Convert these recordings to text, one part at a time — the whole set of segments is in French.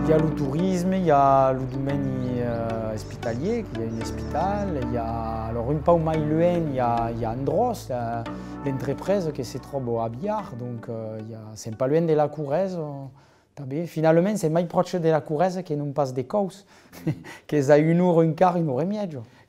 Il y a le tourisme, il y a le domaine hospitalier, il y a une hôpital, il y a, alors un peu moins loin, il y a Andros, l'entreprise qui se trouve à Biard, donc c'est pas loin de la Courrèze. Finalement, c'est plus proche de la Courrèze que non pas des Cous, que c'est 1 heure, un quart, 1 heure et demie.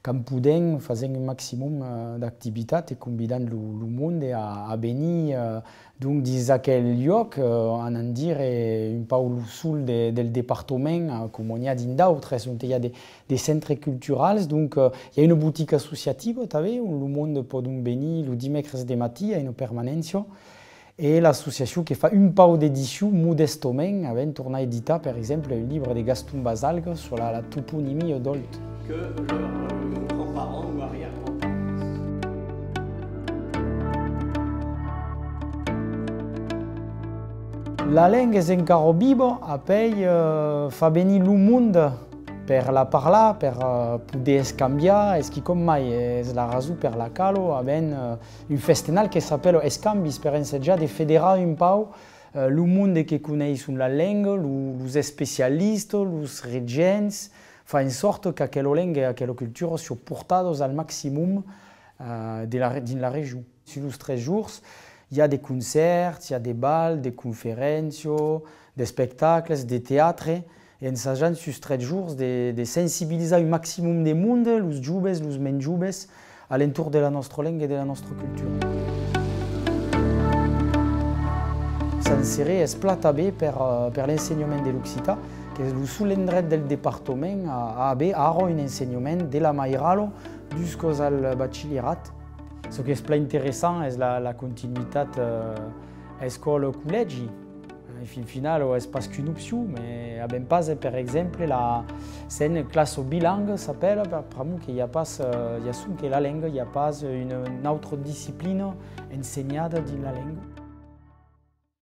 Quand podem, faisons un maximum d'activités, convidant le monde à venir donc dans aquel lieu, en dire un peu au sud du département, comme il y a d'autres, il y a des centres culturels, donc il y a une boutique associative, où le monde peut venir le dimanche de matin à une permanence. Et l'association qui fait un peu d'édition modestement, avait tourné à éditer par exemple un livre de Gaston Basalgue sur la toponymie d'Olt. Que leurs grands-parents ou arrière-grands-parents. La langue est encore vive, après fa venir le monde per la parlar, per poder escambiar, ce qui comme mai és la raison per la calo, avem un festival qui s'appelle Escambis, per ensejar de fédérer un peu le monde qui connaît la langue, les spécialistes, les regents, fa en sorte que aquella langue et aquella culture soient portades au maximum dans la région. Sur les 3 jours, il y a des concerts, il y a des bals, des conférences, des spectacles, des théâtres. Et en s'agissant sur 3 jours de sensibiliser un maximum de monde, les jeunes, les moins jeunes, à l'entour de notre langue et de notre culture. Ça serait exploité par l'enseignement de l'Occitan, qui est le seul endroit du département à avoir un enseignement de la maïralo jusqu'au bachillerat. Ce qui est plus intéressant est la continuité école-collège. Fin final, c'est pas qu'une option, mais à ben pas, par exemple, c'est une classe bilingue, s'appelle, pour moi, qu'il y a pas, il y a que la langue, il n'y a pas une autre discipline enseignée dans la langue.